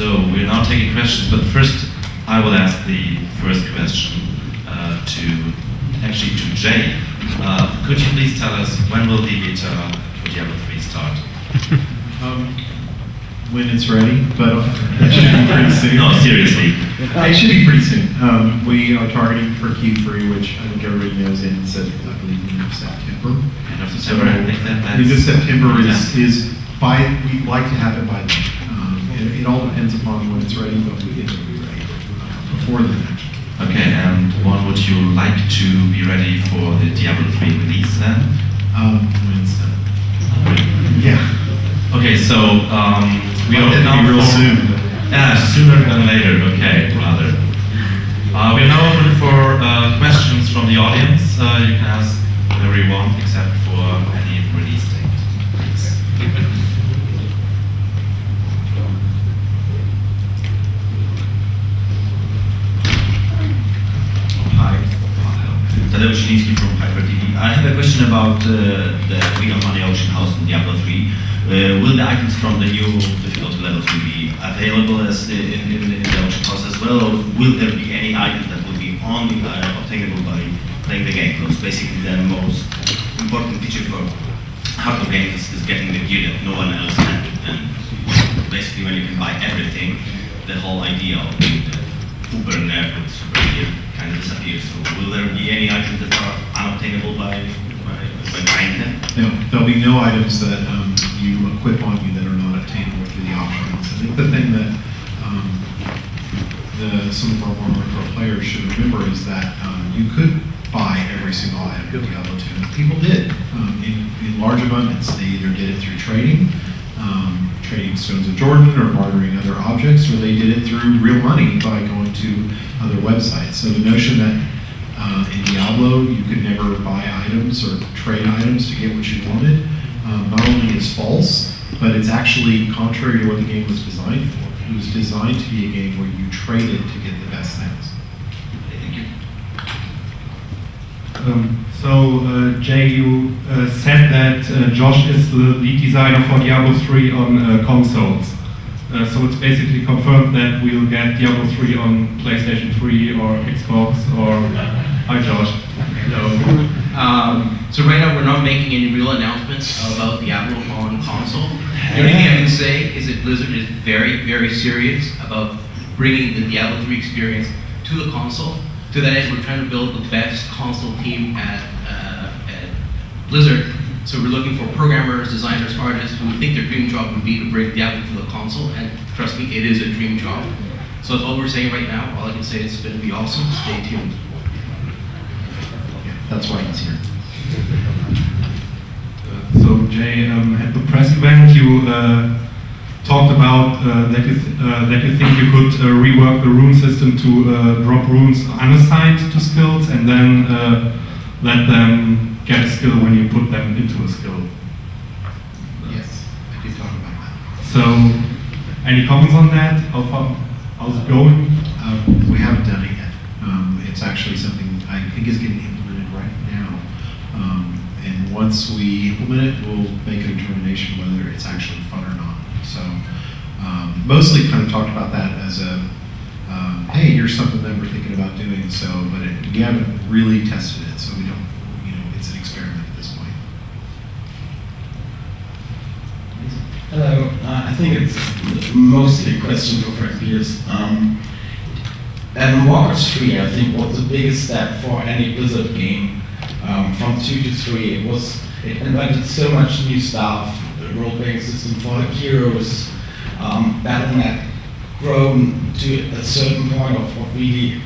So we're now taking questions, but first I will ask the first question to Jay. Could you please tell us when will the beta for Diablo 3 start? When it's ready, but it should be pretty soon. No, seriously. It should be pretty soon. We are targeting for Q3, which I think everybody knows ends at, I believe, end of September. End of September, I think that's... End of September is by, we'd like to have it by then. It all depends upon when it's ready, but we think it'll be ready before then, actually. Okay, and when would you like to be ready for the Diablo 3 release then? Wednesday. Yeah. Okay, so we are now real soon. Sooner than later. Okay, rather. We are now open for questions from the audience. You can ask whatever you want, except for any release date. Please. Hi, Tadeusz Zieliński from Hyper TV. I have a question about the Wheel of Money auction house in Diablo 3. Will the items from the new difficulty levels will be available as in the auction house as well, or will there be any items that will be only obtainable by playing the game? Because basically the most important feature for hardcore games is getting the gear that no one else can. And basically when you can buy everything, the whole idea of the Uber nerd with super gear kind of disappears. So will there be any items that are unobtainable by buying them? There'll be no items that you equip on you that are not obtainable through the options. I think the thing that some of our more hardcore players should remember is that you could buy every single item in Diablo 2. And people did in large abundance. They either did it through trading Stones of Jordan, or bartering other objects, or they did it through real money by going to other websites. So the notion that in Diablo you could never buy items or trade items to get what you wanted, not only is false, but it's actually contrary to what the game was designed for. It was designed to be a game where you traded to get the best things. Thank you. Jay, you said that Josh is the lead designer for Diablo 3 on consoles. So it's basically confirmed that we'll get Diablo 3 on PlayStation 3 or Xbox or... Hi Josh. Hello. So right now we're not making any real announcements about Diablo on console. The only thing I can say is that Blizzard is very, very serious about bringing the Diablo 3 experience to the console. To that end, we're trying to build the best console team at Blizzard. So we're looking for programmers, designers, artists who think their dream job would be to bring Diablo to the console, and trust me, it is a dream job. So that's all we're saying right now. All I can say is it's going to be awesome. Stay tuned. Yeah, that's why he's here. So Jay, at the press event you talked about that you think you could rework the rune system to drop runes unassigned to skills and then let them get a skill when you put them into a skill. Yes, I did talk about that. So, any comments on that? How's it going? We haven't done it yet. It's actually something I think is getting implemented right now. And once we implement it, we'll make a determination whether it's actually fun or not. So, mostly kind of talked about that as a, hey, here's something that we're thinking about doing. So, but we haven't really tested it, so we don't. It's an experiment at this point. Hello, I think it's mostly a question for Frank Pierce. Warcraft 3, I think, was the biggest step for any Blizzard game. From 2 to 3, it invented so much new stuff, the role-playing system for the heroes, Battle.net grown to a certain point of really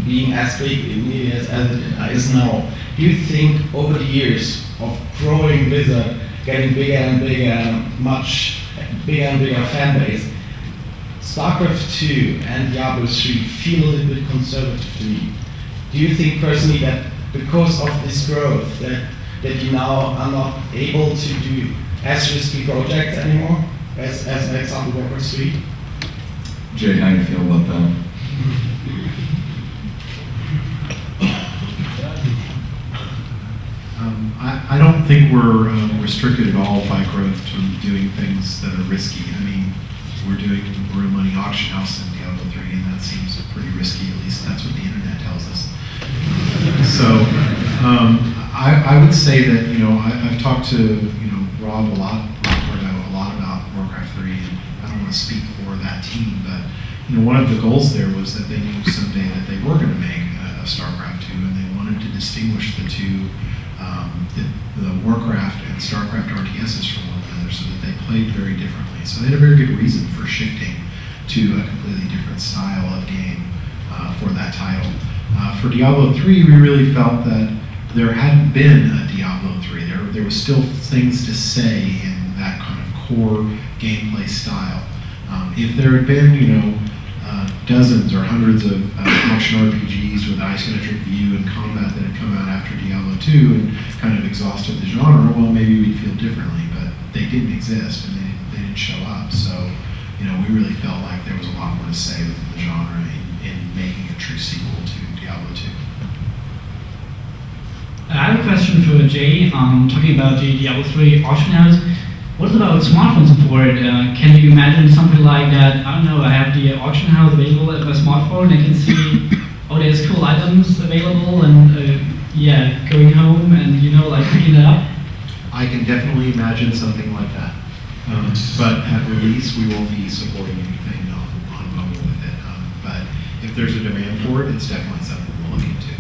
being as big as it is now. Do you think over the years of growing Blizzard, getting bigger and bigger, much bigger and bigger fan base, StarCraft 2 and Diablo 3 feel a little bit conservative to me? Do you think personally that because of this growth that you now are not able to do as risky projects anymore, as an example Warcraft 3? Jay, how do you feel about that? I don't think we're restricted at all by growth from doing things that are risky. I mean, we're doing a real money auction house in Diablo 3, and that seems pretty risky. At least that's what the internet tells us. So I would say that I've talked to Rob a lot about Warcraft 3, and I don't want to speak for that team, but one of the goals there was that they knew someday that they were going to make a StarCraft 2, and they wanted to distinguish the two, the Warcraft and StarCraft RTSs from one another, so that they played very differently. So they had a very good reason for shifting to a completely different style of game for that title. For Diablo 3, we really felt that there hadn't been a Diablo 3. There was still things to say in that kind of core gameplay style. If there had been, dozens or hundreds of action RPGs with isometric view and combat that had come out after Diablo 2 and kind of exhausted the genre, well, maybe we'd feel differently, but they didn't exist and they didn't show up. So, we really felt like there was a lot more to say within the genre in making a true sequel to Diablo 2. I have a question for Jay, talking about the Diablo 3 auction house. What about smartphone support? Can you imagine something like that? I don't know, I have the auction house available at my smartphone. I can see, there's cool items available and, going home and, picking it up. I can definitely imagine something like that. But at release, we won't be supporting anything on mobile with it. But if there's a demand for it, it's definitely something we'll look into.